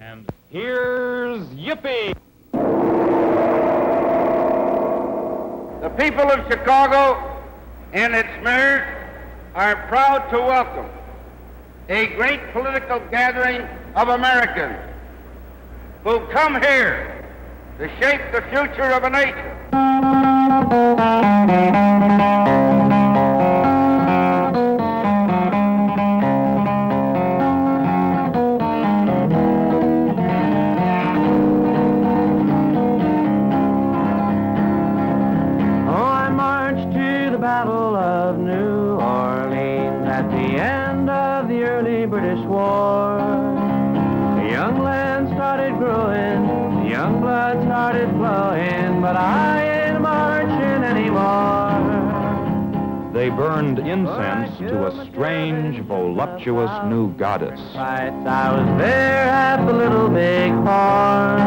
And here's Yippie! The people of Chicago and its mayors are proud to welcome a great political gathering of Americans who come here to shape the future of a nation. Battle of New Orleans at the end of the early British War. The young land started growing, the young blood started flowing, but I ain't marching anymore. They burned incense to a strange, voluptuous new goddess. I was there at the Little Big Horn.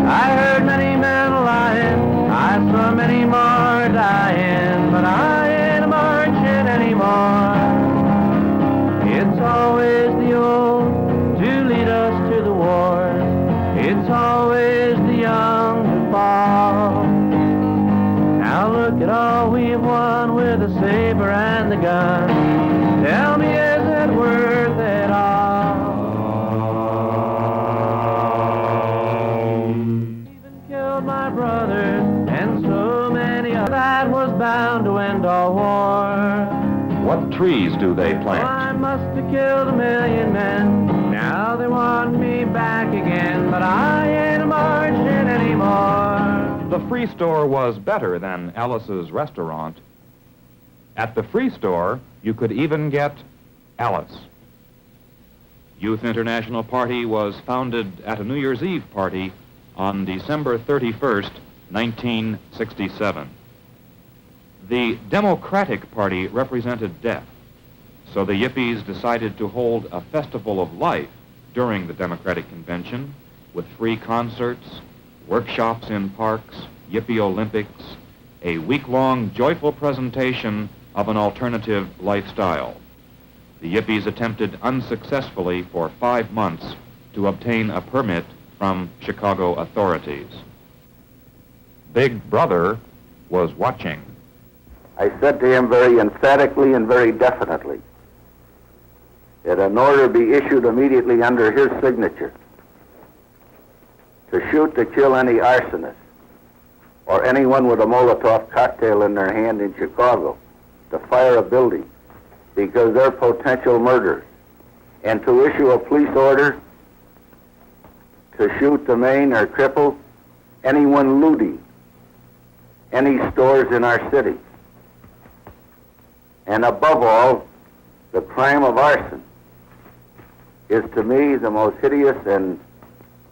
I heard many men lying, I saw many more dying, but I ain't marching anymore. It's always the old to lead us to the war. It's always the young to fall. Now look at all we've won with the saber and the gun. Tell me, is it worth it all? Even killed my brother and so many others. That was bound to end all war. What trees do they Oh, plant? I must have killed 1,000,000 men. Now they want me back again, but I ain't marching anymore. The Free Store was better than Alice's restaurant. At the Free Store, you could even get Alice. Youth International Party was founded at a New Year's Eve party on December 31st, 1967. The Democratic Party represented death, so the Yippies decided to hold a festival of life during the Democratic Convention with free concerts, workshops in parks, Yippie Olympics, a week-long joyful presentation of an alternative lifestyle. The Yippies attempted unsuccessfully for 5 months to obtain a permit from Chicago authorities. Big Brother was watching. I said to him very emphatically and very definitely that an order be issued immediately under his signature to shoot to kill any arsonist or anyone with a Molotov cocktail in their hand in Chicago, to fire a building because they're potential murderers, and to issue a police order to shoot, to maim, or cripple anyone looting any stores in our city. And above all, the crime of arson is to me the most hideous and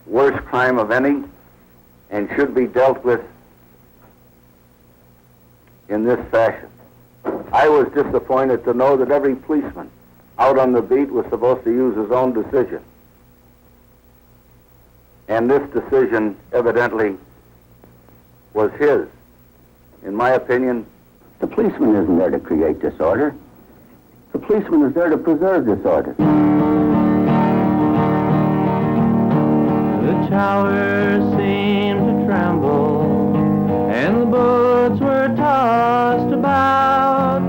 worst crime of any, and should be dealt with in this fashion. I was disappointed to know that every policeman out on the beat was supposed to use his own decision. And this decision evidently was his. In my opinion, the policeman isn't there to create disorder. The policeman is there to preserve disorder. The towers seemed to tremble, and the boats were tossed about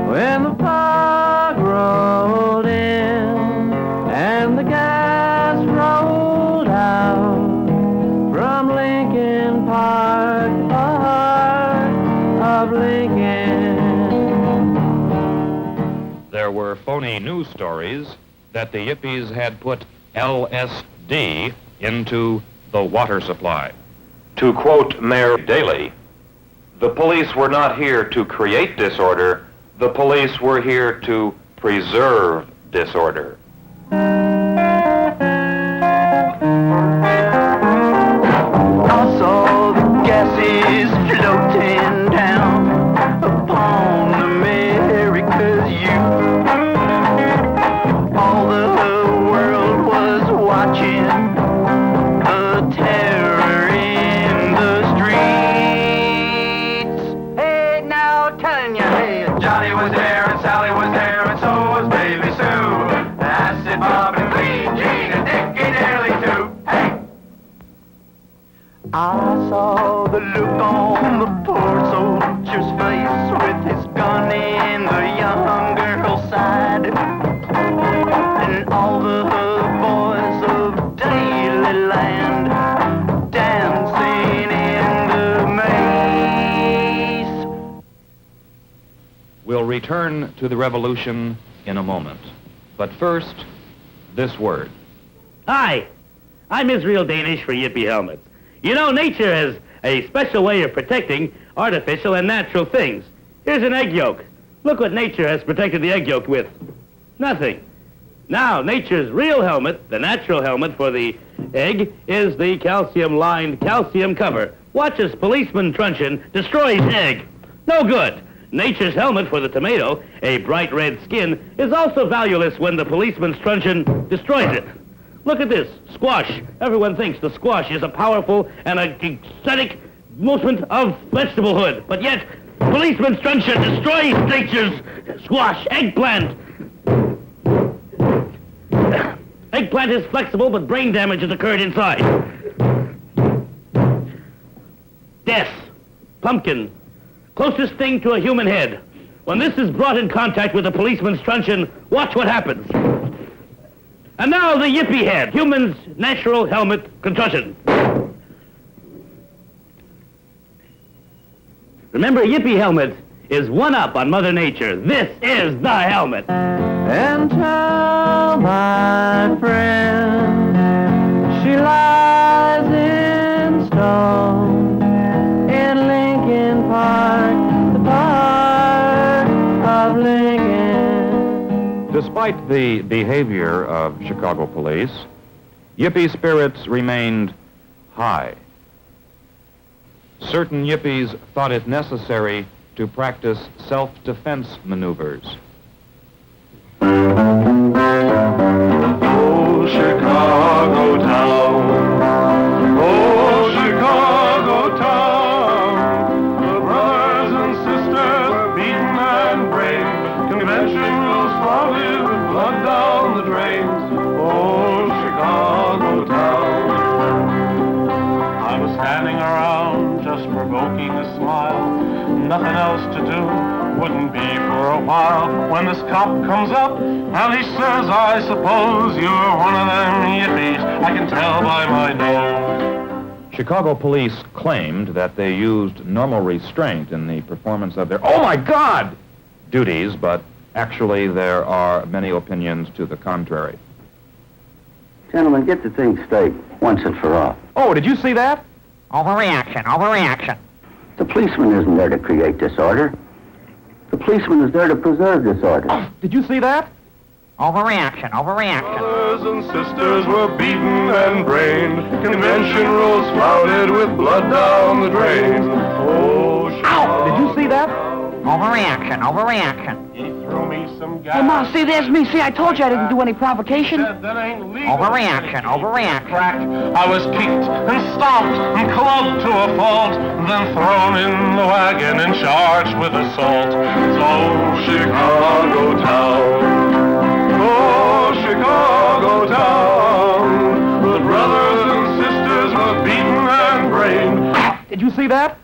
when the fog rolled in and the gas rolled out from Lincoln Park, the heart of Lincoln. There were phony news stories that the Yippies had put LSD into the water supply. To quote Mayor Daley, "The police were not here to create disorder, the police were here to preserve disorder." I saw the gases floating down upon America's youth. All the world was watching the terror in the streets. Hey, now telling you, hey, Johnny was there and Sally was there and so was Baby Sue. I saw the look on the poor soldier's face with his gun in the young girl's side. And all the boys of Dailyland dancing in the maze. We'll return to the revolution in a moment. But first, this word. Hi, I'm Israel Danish for Yippie Helmets. You know, nature has a special way of protecting artificial and natural things. Here's an egg yolk. Look what nature has protected the egg yolk with. Nothing. Now, nature's real helmet, the natural helmet for the egg, is the calcium-lined calcium cover. Watch as policeman truncheon destroys egg. No good. Nature's helmet for the tomato, a bright red skin, is also valueless when the policeman's truncheon destroys it. Look at this, squash. Everyone thinks the squash is a powerful and aesthetic movement of vegetablehood, but yet policeman's truncheon destroys nature's squash. Eggplant. Eggplant is flexible, but brain damage has occurred inside. Death. Pumpkin. Closest thing to a human head. When this is brought in contact with a policeman's truncheon, watch what happens. And now the Yippie head, human's natural helmet concussion. Remember, Yippie helmet is one up on Mother Nature. This is the helmet. And tell my friend she lies in stone in Lincoln Park, the park of Lincoln. Despite the behavior of Chicago police, Yippie spirits remained high. Certain Yippies thought it necessary to practice self-defense maneuvers. Oh, Chicago town. Oh, Chicago town. The brothers and sisters were beaten and brained. Convention rules flouted with blood down the drains. Oh, Chicago town. I was standing around just provoking a smile. Nothing else to do. Wouldn't be for a while when this cop comes up and he says, I suppose you're one of them Yippies. I can tell by my nose. Chicago police claimed that they used normal restraint in the performance of their, oh my God, duties, but actually there are many opinions to the contrary. Gentlemen, get the thing straight once and for all. Oh, did you see that? Overreaction, overreaction. The policeman isn't there to create disorder. The policeman is there to preserve disorder. Oh, did you see that? Overreaction, overreaction. Brothers and sisters were beaten and brained. Convention rules flouted with blood down the drains. Oh, Ow! Did you see that? Overreaction, overreaction. He threw me some gas. Hey, Ma, see, there's me. See, I told you I didn't do any provocation. Said that ain't legal. Overreaction, overreaction. Cracked. I was kicked and stomped and clubbed to a fault, then thrown in the wagon and charged with assault. So Chicago town, oh Chicago town, the brothers and sisters were beaten and brained. Did you see that?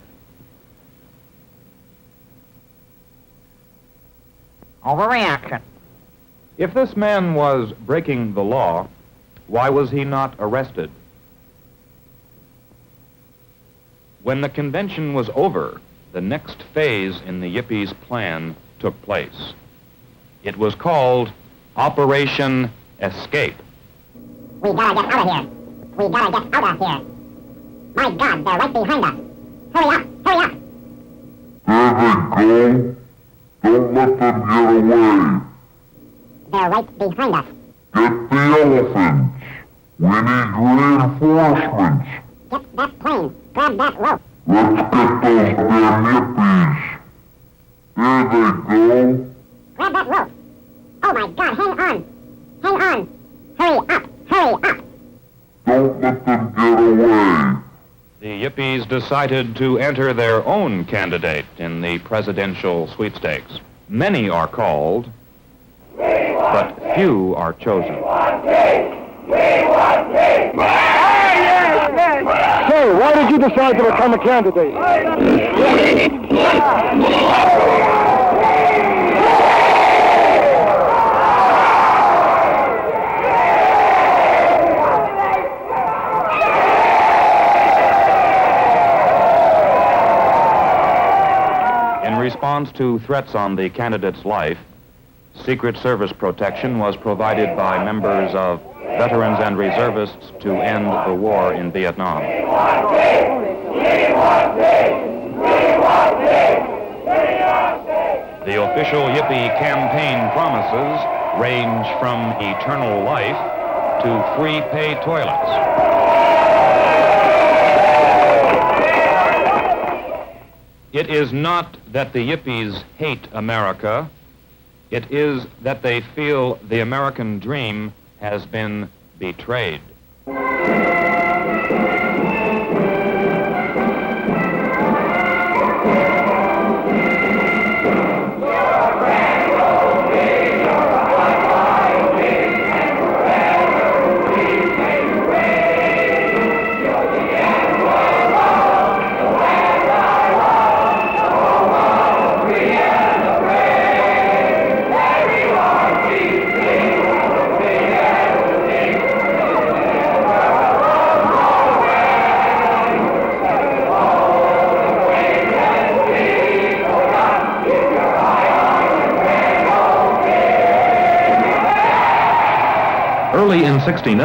Overreaction. If this man was breaking the law, why was he not arrested? When the convention was over, the next phase in the Yippies' plan took place. It was called Operation Escape. We gotta get out of here. We gotta get out of here. My God, they're right behind us. Hurry up, hurry up. There they go. Don't let them get away. They're right behind us. Get the elephants. We need reinforcements. Get that plane. Grab that rope. Let's get those damn Yippies. There they go. Grab that rope. Oh my God, hang on. Hang on. Hurry up, hurry up. Don't let them get away. The Yippies decided to enter their own candidate in the presidential sweepstakes. Many are called, but few are chosen. Hey, why did you you decide to become a candidate? In response to threats on the candidate's life, Secret Service protection was provided by members of veterans and reservists to end the war in Vietnam. The official Yippie campaign promises range from eternal life to free pay toilets. It is not that the Yippies hate America. It is that they feel the American dream has been betrayed. Early in '69,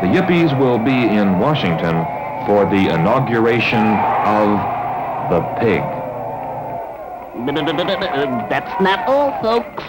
the Yippies will be in Washington for the inauguration of the pig. That's not all, folks.